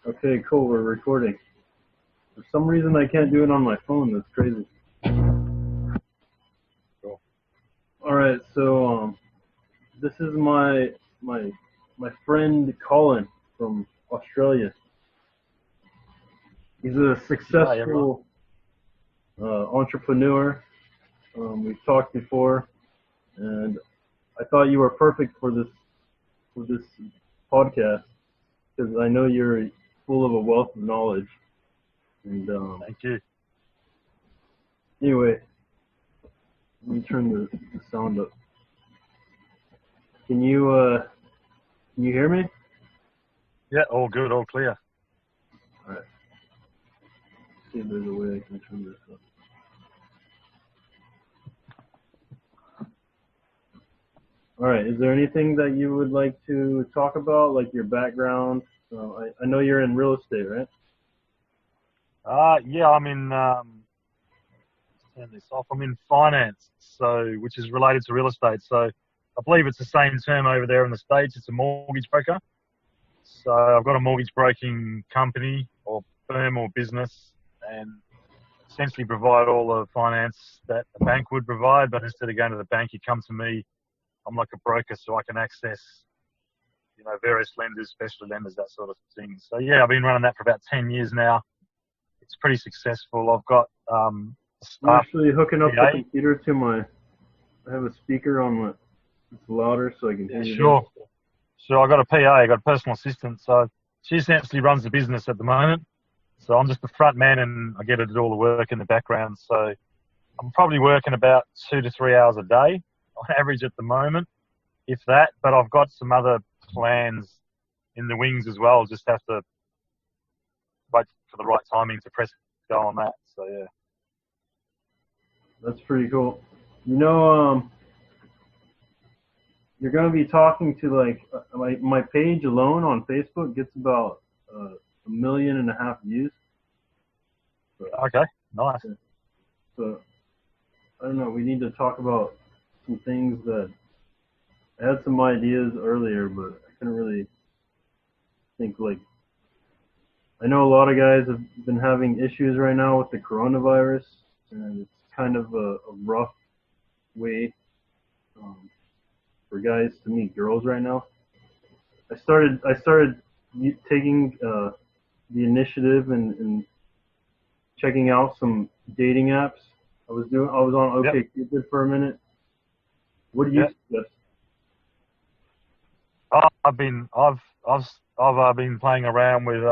Okay, cool. We're recording. For some reason, I can't do it on my phone. That's crazy. Cool. All right, so this is my friend Colin from Australia. He's a Hi, everyone. successful entrepreneur. We've talked before, and I thought you were perfect for this podcast because I know you're full of a wealth of knowledge. And Thank you. anyway, let me turn the sound up. Can you hear me? Yeah, all good, all clear. All right. See if there's a way I can turn this up. All right. Is there anything that you would like to talk about, like your background? I know you're in real estate, right? Yeah, turn this off. I'm in finance, which is related to real estate. So I believe it's the same term over there in the States. It's a mortgage broker. So I've got a mortgage broking company or firm or business, and essentially provide all the finance that a bank would provide. But instead of going to the bank, you come to me. I'm like a broker, so I can access, various lenders, specialty lenders, that sort of thing. So yeah, I've been running that for about 10 years now. It's pretty successful. I've got a I'm staff actually hooking up the PA. computer to my. I have a speaker on my. It's louder, so I can hear Yeah, you. sure. So I got a PA, I got a personal assistant. So she essentially runs the business at the moment. So I'm just the front man, and I get her to do all the work in the background. So I'm probably working about 2 to 3 hours a day on average at the moment, if that. But I've got some other plans in the wings as well. Just have to wait for the right timing to press go on that. So yeah. That's pretty cool. You know, you're going to be talking to my page alone on Facebook gets about 1.5 million views. Okay, nice. So I don't know. We need to talk about some things that I had some ideas earlier, but I couldn't really think like. I know a lot of guys have been having issues right now with the coronavirus, and it's kind of a rough way for guys to meet girls right now. I started taking the initiative and checking out some dating apps. I was on Yep. OkCupid for a minute. What do you Yep. suggest? I've been playing around with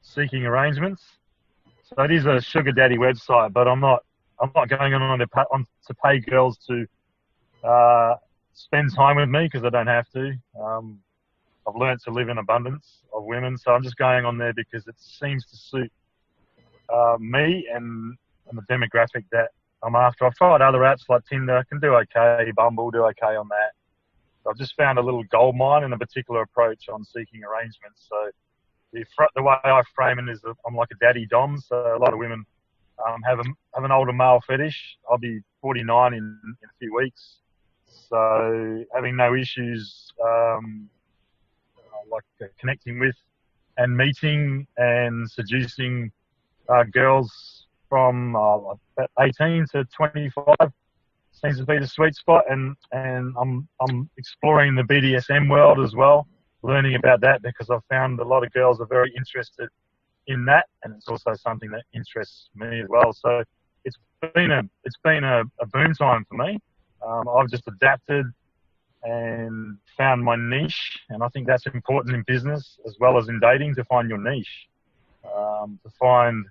seeking arrangements. So it is a sugar daddy website, but I'm not going to pay girls to spend time with me because I don't have to. I've learned to live in abundance of women, so I'm just going on there because it seems to suit me and the demographic that I'm after. I've tried other apps like Tinder, can do okay, Bumble, do okay on that. I've just found a little gold mine in a particular approach on seeking arrangements. So the way I frame it is that I'm like a daddy dom. So a lot of women have an older male fetish. I'll be 49 in a few weeks. So having no issues, connecting with and meeting and seducing girls from about 18 to 25 seems to be the sweet spot, and I'm exploring the BDSM world as well, learning about that because I've found a lot of girls are very interested in that, and it's also something that interests me as well. So it's been a boom time for me. I've just adapted and found my niche, and I think that's important in business as well as in dating, to find your niche, to find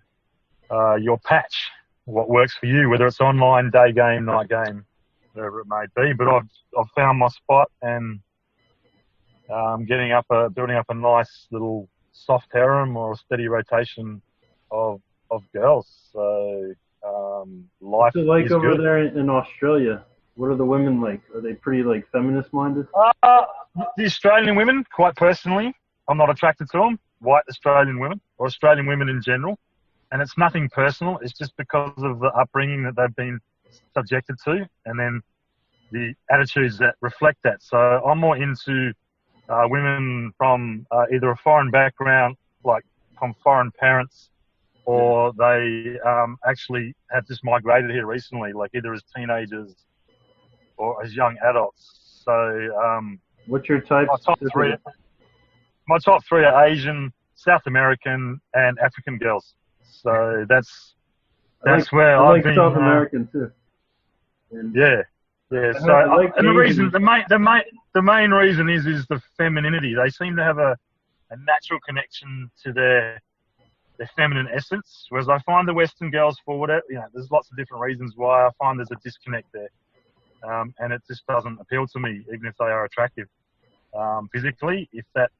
your patch, what works for you, whether it's online, day game, night game, whatever it may be. But I've found my spot, and building up a nice little soft harem or a steady rotation of girls. So life What's it like is over good. there in Australia? What are the women like? Are they pretty like feminist minded? The Australian women, quite personally, I'm not attracted to them. White Australian women or Australian women in general. And it's nothing personal. It's just because of the upbringing that they've been subjected to, and then the attitudes that reflect that. So I'm more into women from either a foreign background, like from foreign parents, or they actually have just migrated here recently, like either as teenagers or as young adults. So What's your type? my top three, my top three are Asian, South American, and African girls. So that's where I I've like been. South American too. And Yeah. So I like and the Asian. reason, the main reason is the femininity. They seem to have a natural connection to their feminine essence, whereas I find the Western girls, for whatever, there's lots of different reasons why I find there's a disconnect there, and it just doesn't appeal to me, even if they are attractive physically. If that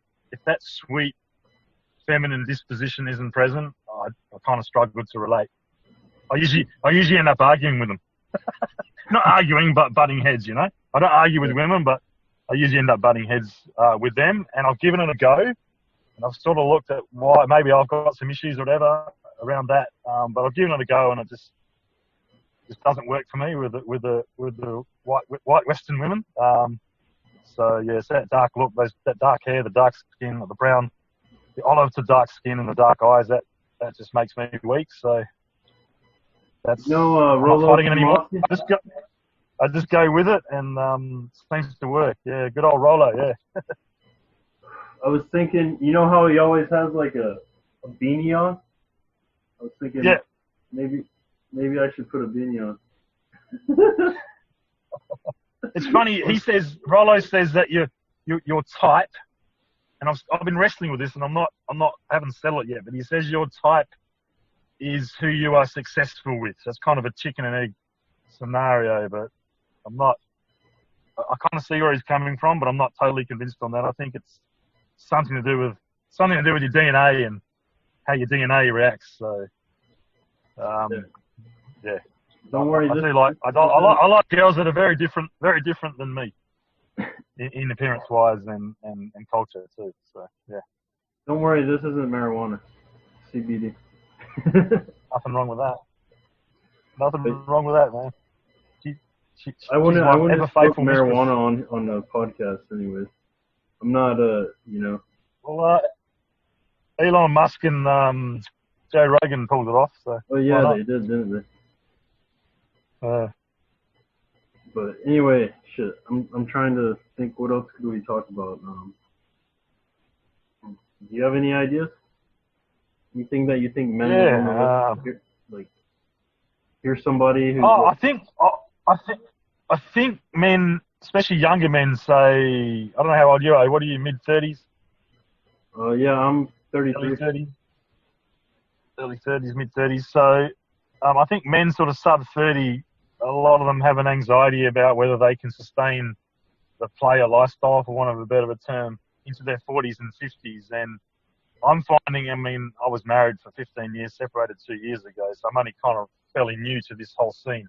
sweet feminine disposition isn't present, I kind of struggle to relate. I usually end up arguing with them. Not arguing, but butting heads. I don't argue with women, but I usually end up butting heads with them. And I've given it a go, and I've sort of looked at why. Maybe I've got some issues or whatever around that. But I've given it a go, and it just doesn't work for me with the white Western women. So yeah, it's that dark look, that dark hair, the dark skin, the brown, the olive to dark skin, and the dark eyes. That just makes me weak. So. That's I'm not fighting it anymore. I just go with it, and seems to work. Yeah, good old Rolo. Yeah. I was thinking, how he always has like a beanie on. I was thinking, maybe I should put a beanie on. It's funny. Rolo says that your type, and I've been wrestling with this, and I haven't settled it yet. But he says your type is who you are successful with. So it's kind of a chicken and egg scenario, but I'm not. I kind of see where he's coming from, but I'm not totally convinced on that. I think it's something to do with your DNA and how your DNA reacts. So, yeah. Don't worry. I like girls that are very different than me in appearance wise and culture too. So yeah. Don't worry. This isn't marijuana. CBD. Nothing wrong with that. Nothing wrong with that, man. I wouldn't smoke marijuana on a podcast, anyways. I'm not Well, Elon Musk and Joe Rogan pulled it off. So. Oh yeah, they did, didn't they? But anyway, shit. I'm trying to think. What else could we talk about? Do you have any ideas? Anything that you think men hear somebody who? Oh, I think men, especially younger men, say, I don't know how old you are. What are you, mid-30s? Yeah, I'm 33. Early 30s, mid-30s. So I think men sort of sub-30, a lot of them have an anxiety about whether they can sustain the player lifestyle, for want of a better term, into their 40s and 50s. And I'm finding, I was married for 15 years, separated 2 years ago, so I'm only kind of fairly new to this whole scene,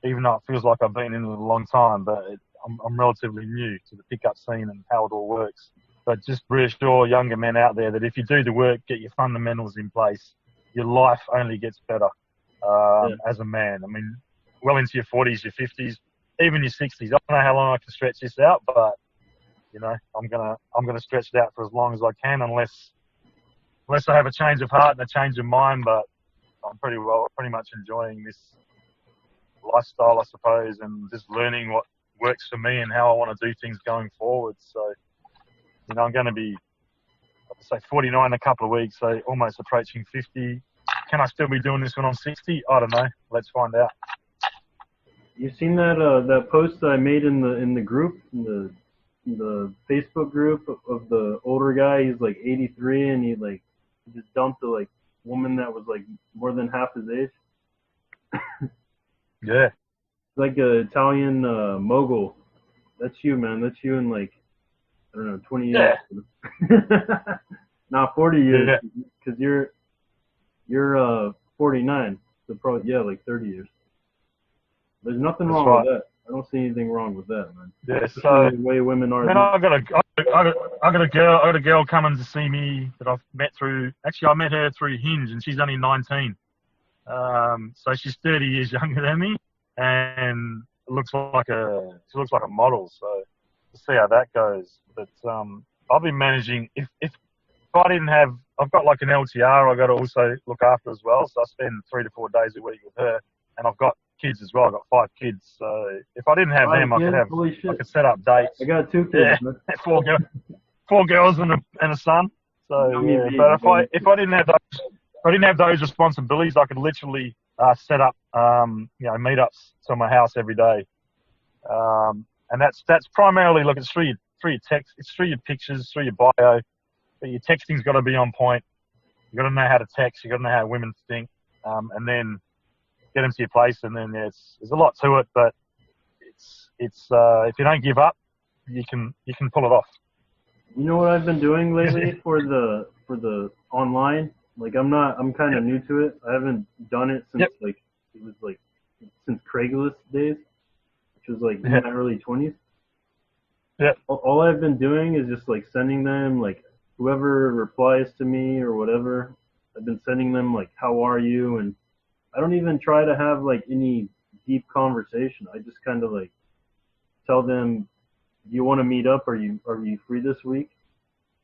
even though it feels like I've been in it a long time, but I'm relatively new to the pickup scene and how it all works. But just reassure younger men out there that if you do the work, get your fundamentals in place, your life only gets better as a man. Well into your 40s, your 50s, even your 60s. I don't know how long I can stretch this out, but I'm gonna stretch it out for as long as I can, unless I have a change of heart and a change of mind. But I'm pretty much enjoying this lifestyle, I suppose, and just learning what works for me and how I want to do things going forward. So, I'm going to be, say, 49 in a couple of weeks, so almost approaching 50. Can I still be doing this when I'm 60? I don't know. Let's find out. You seen that post that I made in the group, in the Facebook group of the older guy? He's like 83, and he just dumped a woman that was more than half his age. Yeah. Like an Italian mogul. That's you, man. That's you in I don't know, 20 years. Yeah. Not 40 years, because you're 49. So probably 30 years. There's nothing wrong with that. I don't see anything wrong with that, man. Yeah. So the way women are. Man, I got a girl coming to see me that I've met through. Actually, I met her through Hinge, and she's only 19. So she's 30 years younger than me, and she looks like a model. So we'll see how that goes. But I've been managing. If I didn't have I've got like an LTR I got to also look after as well. So I spend 3 to 4 days a week with her, and I've got kids as well. I've got 5 kids. So if I didn't have them, I Holy shit. could set up dates. I got 2 kids. Yeah, Man. 4 girls and a son. So yeah, but if I didn't have those responsibilities, I could literally set up meetups to my house every day. And that's primarily, look, it's through your text, it's through your pictures, through your bio. But your texting's got to be on point. You got to know how to text. You got to know how women think, and then get them to your place. And then there's a lot to it, but it's if you don't give up, you can pull it off. You know what I've been doing lately for the online? Like I'm kind of new to it. I haven't done it since since Craigslist days, which was like in my early 20s. Yeah. All I've been doing is just like sending them like whoever replies to me or whatever. I've been sending them like how are you, and I don't even try to have like any deep conversation. I just kind of like tell them, do you want to meet up? Are you free this week?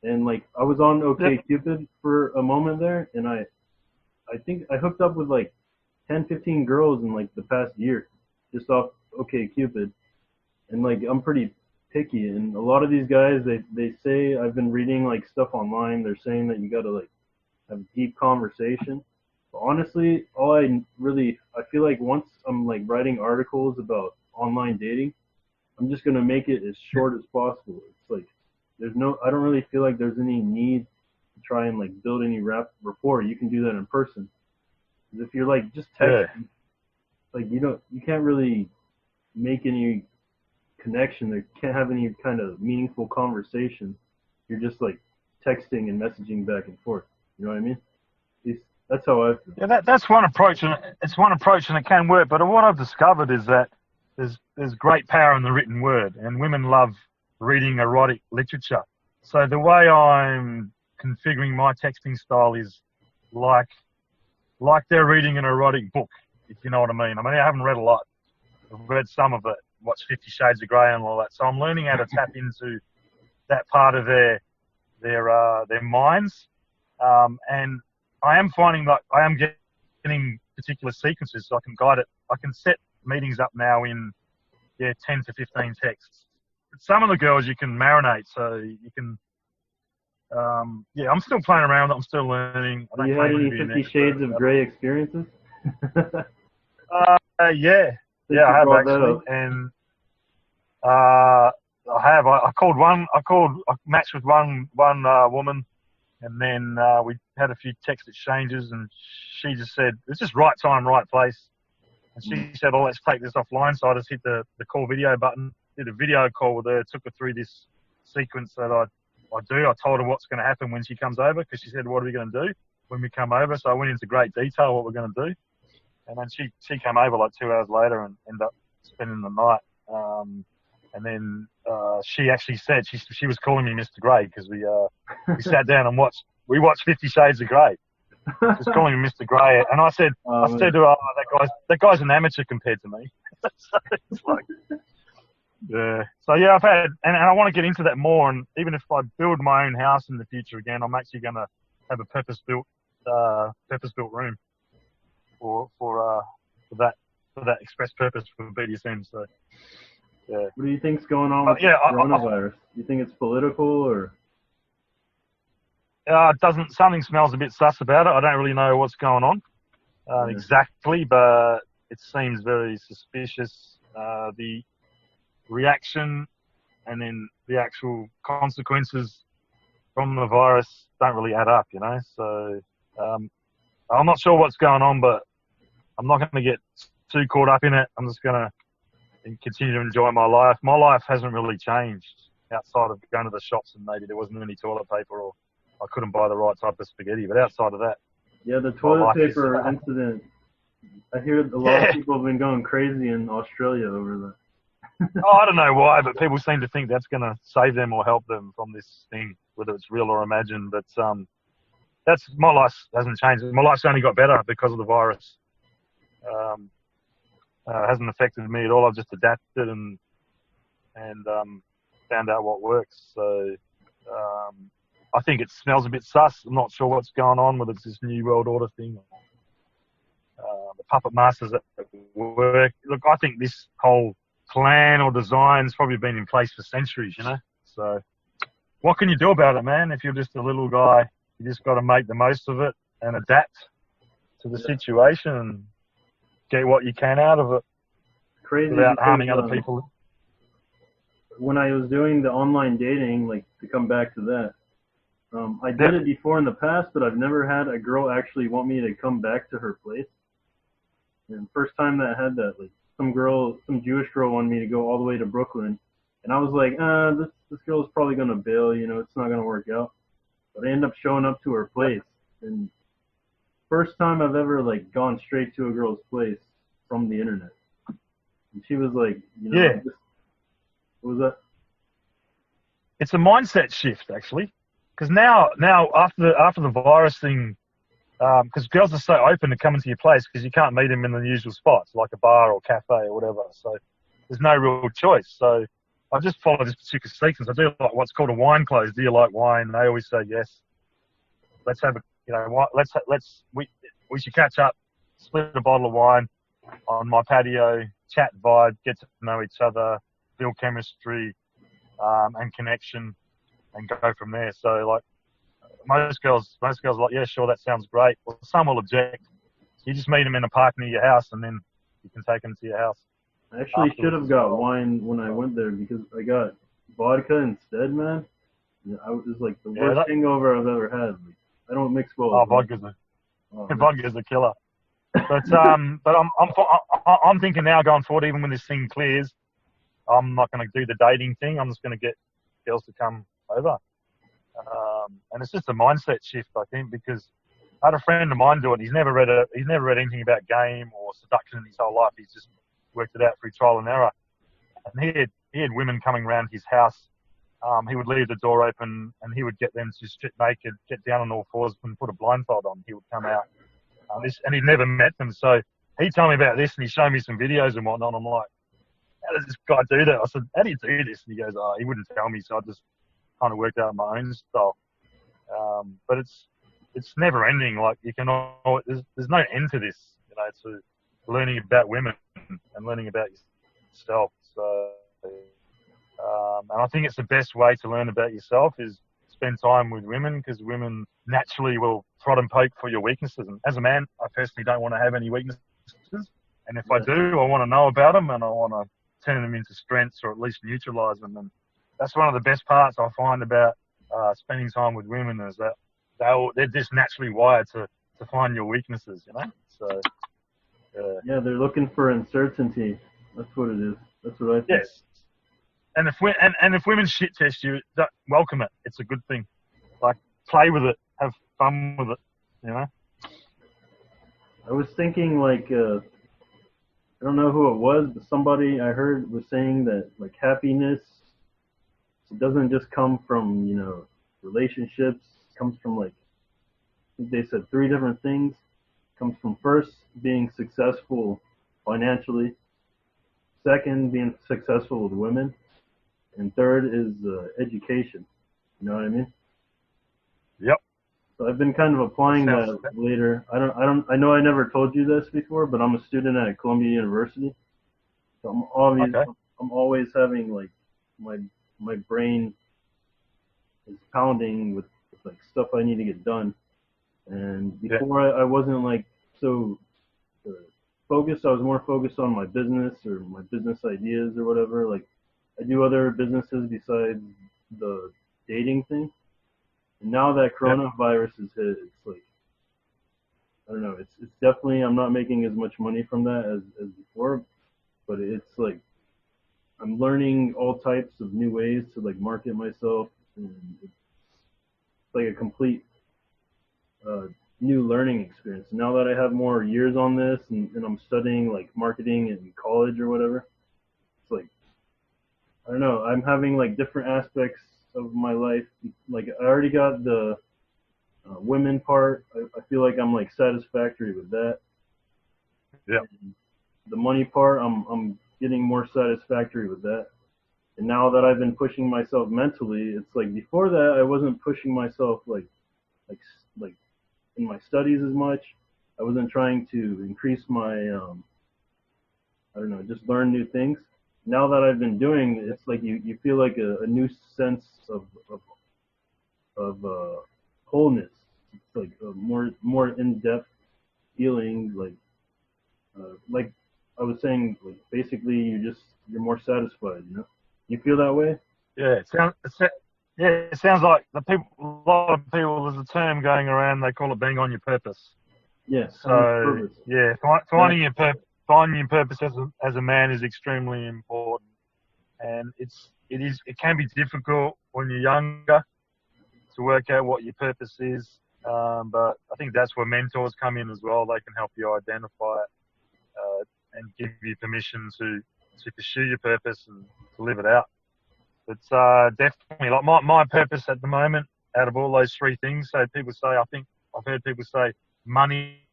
And like I was on OkCupid for a moment there, and I think I hooked up with like 10, 15 girls in like the past year, just off OkCupid. And like I'm pretty picky, and a lot of these guys they say, I've been reading like stuff online, they're saying that you gotta like have a deep conversation. But honestly, I feel like once I'm like writing articles about online dating, I'm just gonna make it as short as possible. It's like I don't really feel like there's any need to try and like build any rapport. You can do that in person. Because if you're like just texting, like you can't really make any connection. There can't have any kind of meaningful conversation. You're just like texting and messaging back and forth. You know what I mean? That's how I feel. Yeah, that's one approach, and it's one approach, and it can work. But what I've discovered is that there's great power in the written word, and women love reading erotic literature. So the way I'm configuring my texting style is like they're reading an erotic book, if you know what I mean. I mean, I haven't read a lot. I've read some of it, watched 50 Shades of Grey and all that. So I'm learning how to tap into that part of their minds, and I am finding that I am getting particular sequences, so I can guide it. I can set meetings up now in 10 to 15 texts. But some of the girls you can marinate, so you can. I'm still playing around with it. I'm still learning. Have you had any 50 Shades of Grey experiences? Yeah, I have actually, and I have. I matched with one woman, and then we had a few text exchanges, and she just said, it's just right time, right place. And she said, oh, let's take this offline. So I just hit the call video button, did a video call with her, took her through this sequence that I do. I told her what's going to happen when she comes over, because she said, what are we going to do when we come over? So I went into great detail what we're going to do. And then she came over like 2 hours later and ended up spending the night. And then she actually said she was calling me Mr. Grey, because we sat down and watched 50 Shades of Grey. Just calling me Mr. Grey, and I said to her, that guy's an amateur compared to me. So it's like, yeah. So yeah, I've had, and I want to get into that more. And even if I build my own house in the future again, I'm actually going to have a purpose-built room for that express purpose for BDSM. So. Yeah. What do you think's going on with coronavirus? Do you think it's political or? Something smells a bit sus about it. I don't really know what's going on exactly, but it seems very suspicious. The reaction and then the actual consequences from the virus don't really add up, you know. So I'm not sure what's going on, but I'm not going to get too caught up in it. I'm just going to continue to enjoy my life. My life hasn't really changed outside of going to the shops and maybe there wasn't any toilet paper or I couldn't buy the right type of spaghetti. But outside of that, yeah, the toilet paper incident. I hear a lot of people have been going crazy in Australia over that. I don't know why, but people seem to think that's going to save them or help them from this thing, whether it's real or imagined. But that's my life hasn't changed. My life's only got better because of the virus. It hasn't affected me at all. I've just adapted and found out what works. So I think it smells a bit sus. I'm not sure what's going on, whether it's this New World Order thing or the puppet masters at work. Look, I think this whole plan or design's probably been in place for centuries, you know? So what can you do about it, man? If you're just a little guy, you just got to make the most of it and adapt to the situation and get what you can out of it Crazy without because, harming other people. when I was doing the online dating, like to come back to that, I did it before in the past, but I've never had a girl actually want me to come back to her place. And first time that I had that, like some Jewish girl wanted me to go all the way to Brooklyn, and I was like, this girl's probably gonna bail, you know, it's not gonna work out. But I ended up showing up to her place, and first time I've ever like gone straight to a girl's place from the internet. And she was like, you know, what was that? It's a mindset shift, actually, because now after the virus thing, because girls are so open to coming to your place because you can't meet them in the usual spots like a bar or cafe or whatever. So there's no real choice. So I just follow this particular sequence. I do like what's called a wine close. Do you like wine? And they always say yes. Let's have a, you know, we should catch up, split a bottle of wine on my patio, chat, vibe, get to know each other, build chemistry and connection, and go from there. So like most girls are like, yeah, sure, that sounds great. Well, some will object. You just meet them in a park near your house, and then you can take them to your house. I actually should have got wine when I went there because I got vodka instead, man. It was like the worst hangover I've ever had. Like, I don't mix well. Oh, vodka's a killer. But I'm thinking now going forward, even when this thing clears, I'm not going to do the dating thing. I'm just going to get girls to come over. And it's just a mindset shift, I think, because I had a friend of mine do it. He's never read anything about game or seduction in his whole life. He's just worked it out through trial and error. And he had women coming around his house. He would leave the door open and he would get them to strip naked, get down on all fours and put a blindfold on. He would come out. And he'd never met them. So he told me about this and he showed me some videos and whatnot. I'm like, how does this guy do that? I said, how do you do this? And he goes, he wouldn't tell me. So I just kind of worked out my own style. But it's never ending. Like you can always, there's no end to this, you know, to learning about women and learning about yourself. So, and I think it's the best way to learn about yourself is spend time with women, because women naturally will prod and poke for your weaknesses. And as a man, I personally don't want to have any weaknesses. And if I do, I want to know about them and I want to turn them into strengths or at least neutralize them. And that's one of the best parts I find about spending time with women is that they're just naturally wired to find your weaknesses, you know? So, yeah, they're looking for uncertainty. That's what it is. That's what I think. Yes. And if women shit test you, welcome it. It's a good thing. Like, play with it. Have fun with it, you know? I was thinking, like, I don't know who it was, but somebody I heard was saying that, like, happiness, it doesn't just come from, you know, relationships. It comes from, like, I think they said 3 different things. It comes from first, being successful financially. Second, being successful with women. And third is education. You know what I mean? Yep. So I've been kind of applying that later. I know I never told you this before, but I'm a student at Columbia University. So I'm always having, like, my brain is pounding with like stuff I need to get done. And before I wasn't like so focused. I was more focused on my business or my business ideas or whatever. Like, I do other businesses besides the dating thing. And now that coronavirus is hit, it's like, I don't know, it's definitely, I'm not making as much money from that as before, but it's like, I'm learning all types of new ways to like market myself, and it's like a complete new learning experience. Now that I have more years on this and I'm studying like marketing in college or whatever, it's like, I don't know, I'm having like different aspects of my life. Like, I already got the women part. I feel like I'm like satisfactory with that. Yeah. And the money part, I'm getting more satisfactory with that. And now that I've been pushing myself mentally, it's like before that I wasn't pushing myself like like in my studies as much. I wasn't trying to increase my I don't know, just learn new things. Now that I've been doing, it's like you feel like a new sense of wholeness. It's like a more in depth feeling, like I was saying, like basically you're more satisfied. You know, you feel that way. Yeah, it sounds like a lot of people. There's a term going around. They call it being on your purpose. Yeah, finding So purpose. yeah, finding your purpose as a man is extremely important, and it can be difficult when you're younger to work out what your purpose is. But I think that's where mentors come in as well. They can help you identify it and give you permission to pursue your purpose and to live it out. It's definitely like my purpose at the moment. Out of all those three things, so people say, I think I've heard people say money.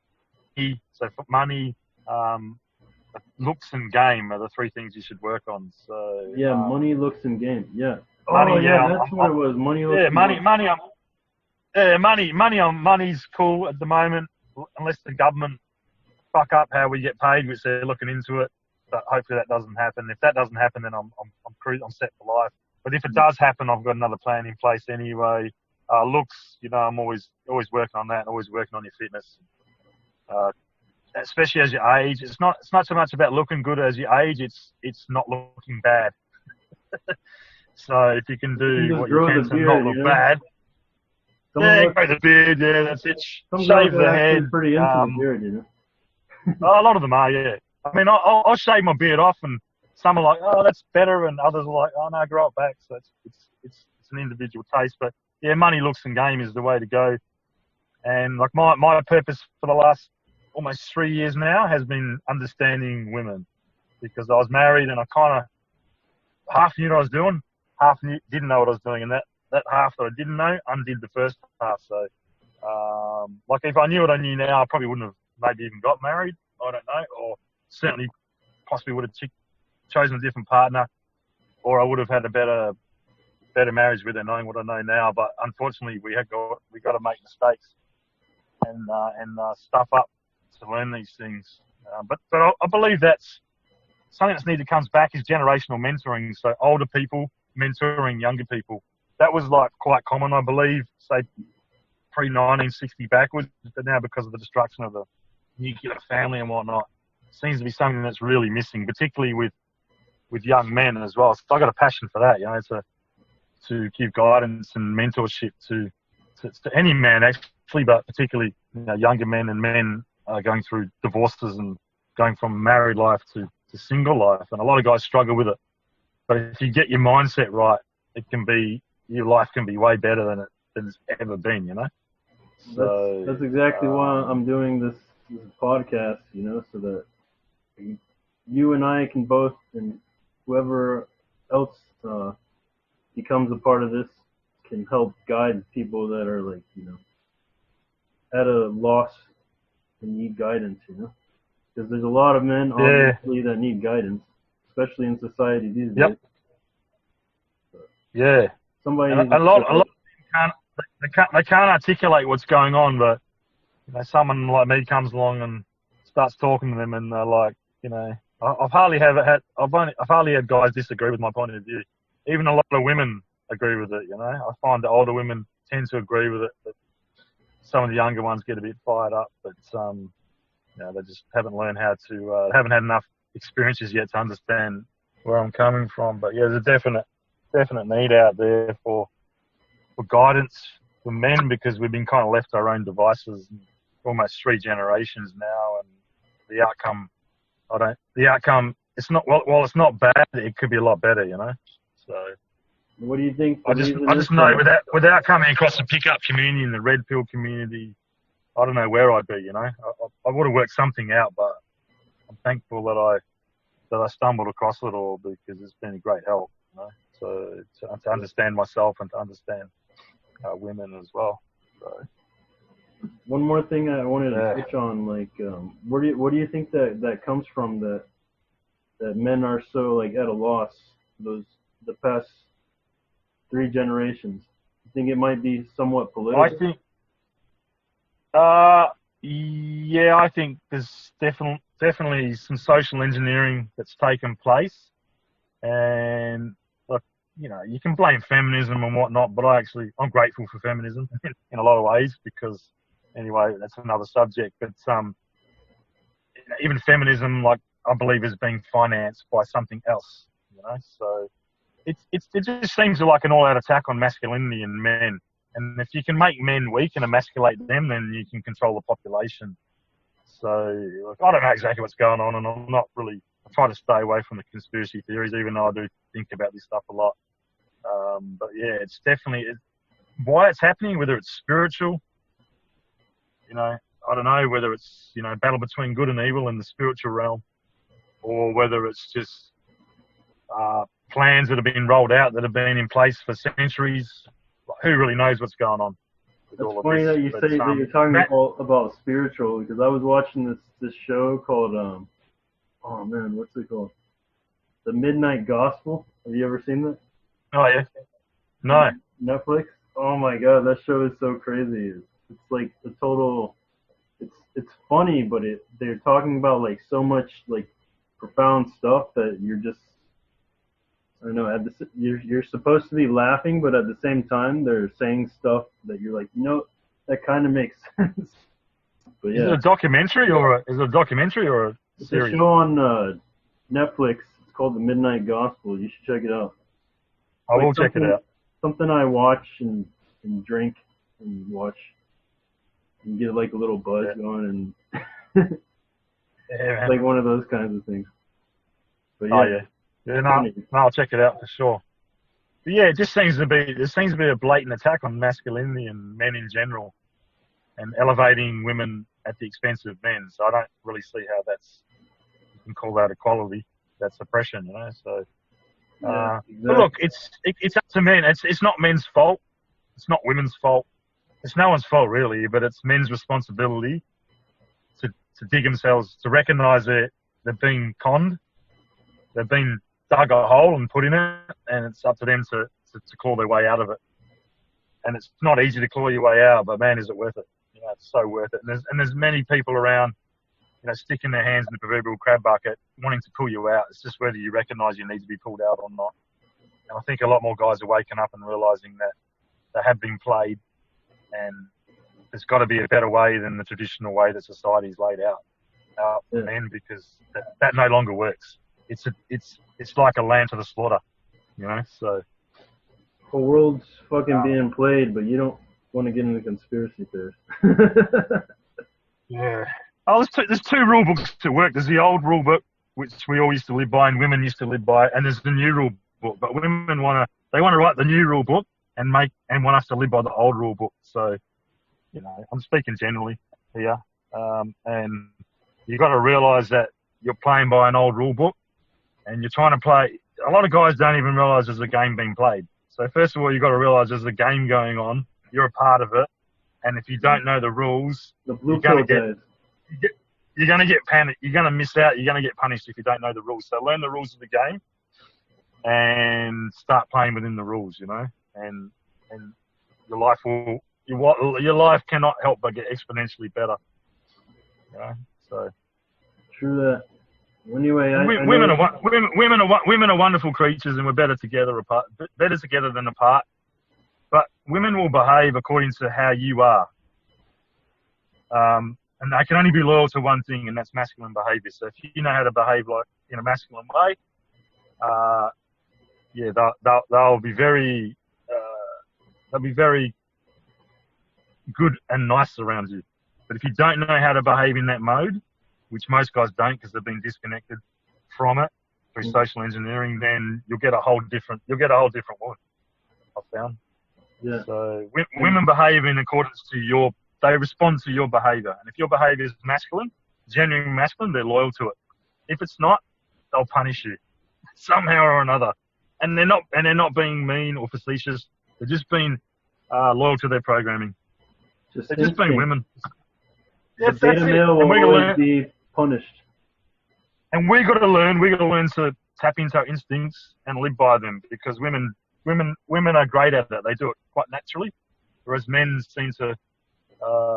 So for money, looks, and game are the three things you should work on. So Yeah, money, looks, and game. Yeah. Oh money, yeah, yeah, that's what it was. Money, looks, yeah, and game. money's cool at the moment, unless the government fuck up how we get paid, which they're looking into it. But hopefully that doesn't happen. If that doesn't happen, then I'm set for life. But if it does happen, I've got another plan in place anyway. Looks, I'm always working on that, always working on your fitness. Especially as you age, it's not so much about looking good as you age. It's not looking bad. So if you can do what you can to not look bad, grow the beard. Yeah, that's it. Shave the head. Pretty into the beard, you know. A lot of them are, yeah. I mean, I'll shave my beard off, and some are like, oh, that's better, and others are like, oh no, grow it back. So it's an individual taste, but yeah, money, looks, and game is the way to go. And like my purpose for the last almost 3 years now has been understanding women, because I was married and I kind of half knew what I was doing, didn't know what I was doing, and that half that I didn't know undid the first half. So, like if I knew what I knew now, I probably wouldn't have maybe even got married. I don't know, or certainly possibly would have chosen a different partner, or I would have had a better marriage with her knowing what I know now. But unfortunately, we got to make mistakes and stuff up to learn these things. But I believe that's something that's needed. Comes back is generational mentoring. So older people mentoring younger people. That was like quite common, I believe, say pre-1960 backwards. But now, because of the destruction of the nuclear family and whatnot, seems to be something that's really missing, particularly with young men as well. So I got a passion for that, to give guidance and mentorship to any man actually, but particularly younger men and men going through divorces and going from married life to single life. And a lot of guys struggle with it. But if you get your mindset right, your life can be way better than it's ever been, So that's exactly why I'm doing this podcast, so that you and I can both, and whoever else becomes a part of this, can help guide people that are at a loss and need guidance, because there's a lot of men obviously that need guidance, especially in society these days. Yeah. Somebody a lot of them can't articulate what's going on, but someone like me comes along and starts talking to them, and they're like, I've hardly had guys disagree with my point of view. Even a lot of women agree with it. I find the older women tend to agree with it, but some of the younger ones get a bit fired up. But they just haven't learned how to, haven't had enough experiences yet to understand where I'm coming from. But yeah, there's a definite need out there for guidance for men, because we've been kind of left to our own devices almost 3 generations now, and the outcome, it's not, while it's not bad, it could be a lot better, So what do you think? I just know without coming across the pickup community and the red pill community, I don't know where I'd be, I would have worked something out, but I'm thankful that I stumbled across it all, because it's been a great help, So to understand myself and to understand women as well. So. One more thing I wanted to touch on, what do you think that comes from, that men are so at a loss, those the past 3 generations? You think it might be somewhat I political? think, yeah, I think there's definitely some social engineering that's taken place, and look, you can blame feminism and whatnot, but I'm grateful for feminism in a lot of ways because, anyway, that's another subject. But even feminism, like I believe, is being financed by something else. So it just seems like an all-out attack on masculinity and men. And if you can make men weak and emasculate them, then you can control the population. So look, I don't know exactly what's going on, and I try to stay away from the conspiracy theories, even though I do think about this stuff a lot. But yeah, it's definitely why it's happening, whether it's spiritual, I don't know whether it's, battle between good and evil in the spiritual realm, or whether it's just plans that have been rolled out that have been in place for centuries. Who really knows what's going on with It's all of funny this? that you say that you're talking about spiritual, because I was watching this show called oh man, what's it called? The Midnight Gospel. Have you ever seen that? Oh yeah, no. Netflix. Oh my god, that show is so crazy. It's like the total. It's funny, but they're talking about like so much like profound stuff that you're just, I don't know. You're supposed to be laughing, but at the same time, they're saying stuff that you're like, that kind of makes sense. But yeah, Is it a documentary or a it's series? a show on Netflix. It's called The Midnight Gospel. You should check it out. I will check it out. Something I watch and drink and watch and get like a little buzz going, and Yeah, like one of those kinds of things. But yeah. Oh yeah. Yeah, no, I'll check it out for sure. But yeah, there seems to be a blatant attack on masculinity and men in general, and elevating women at the expense of men. So I don't really see how you can call that equality. That's oppression, So, Yeah, exactly. But look, it's up to men. It's not men's fault. It's not women's fault. It's no one's fault really, but it's men's responsibility to dig themselves, to recognise they're being conned, they've been dug a hole and put in it, and it's up to them to claw their way out of it. And it's not easy to claw your way out, but man, is it worth it? It's so worth it. And there's many people around, sticking their hands in the proverbial crab bucket, wanting to pull you out. It's just whether you recognise you need to be pulled out or not. And I think a lot more guys are waking up and realising that they have been played, and there's got to be a better way than the traditional way that society's laid out for men, because that no longer works. It's like a lamb to the slaughter, So The world's fucking being played, but you don't want to get into conspiracy theories. Yeah. Oh, there's two rule books at work. There's the old rule book, which we all used to live by and women used to live by, and there's the new rule book. But women want to write the new rule book and want us to live by the old rule book. So, I'm speaking generally here, and you got to realise that you're playing by an old rule book, and you're trying to play. A lot of guys don't even realise there's a game being played. So first of all, you've got to realise there's a game going on. You're a part of it, and if you don't know the rules, you're going to get panicked. You're going to miss out. You're going to get punished if you don't know the rules. So learn the rules of the game, and start playing within the rules. And your life cannot help but get exponentially better. So. True that. Anyway, women are wonderful creatures, and we're better together than apart. But women will behave according to how you are, and they can only be loyal to one thing, and that's masculine behaviour. So if you know how to behave like in a masculine way, they'll be very good and nice around you. But if you don't know how to behave in that mode, which most guys don't because they've been disconnected from it through social engineering, then you'll get a whole different woman, I've found. Yeah. So women behave in accordance to they respond to your behaviour. And if your behaviour is masculine, genuine masculine, they're loyal to it. If it's not, they'll punish you somehow or another. And they're not being mean or facetious. They're just being loyal to their programming. They're just being women. The beta male will always be punished. And we got to learn to tap into our instincts and live by them, because women are great at it. They do it quite naturally, whereas men seem to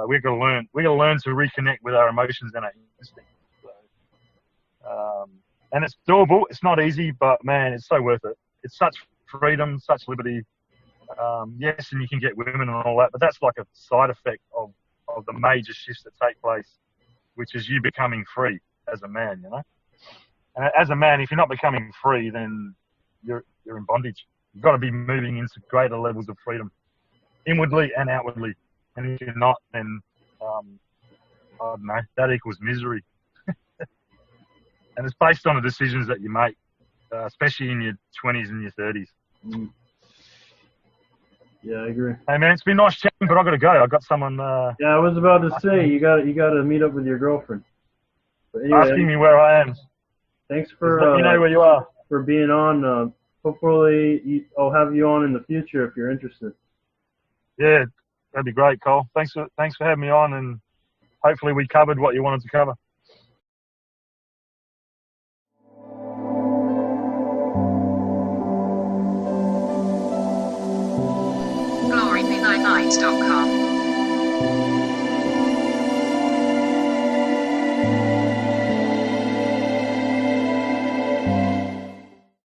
we've got to learn to reconnect with our emotions and our instincts. So, and it's doable. It's not easy, but man, it's so worth it. It's such freedom, such liberty. Yes, and you can get women and all that, but that's like a side effect of the major shifts that take place, which is you becoming free as a man, you know. And as a man, if you're not becoming free, then you're in bondage. You've got to be moving into greater levels of freedom, inwardly and outwardly. And if you're not, then I don't know, that equals misery. And it's based on the decisions that you make, especially in your 20s and your 30s. Mm. Yeah, I agree. Hey man, it's been nice chatting, but I've got to go. I've got someone. Yeah, I was about to say you got to meet up with your girlfriend. But anyway, asking me where I am. Thanks for let me know where you are. For being on. Hopefully, I'll have you on in the future if you're interested. Yeah, that'd be great, Cole. Thanks for having me on, and hopefully we covered what you wanted to cover. glorybelightnight.com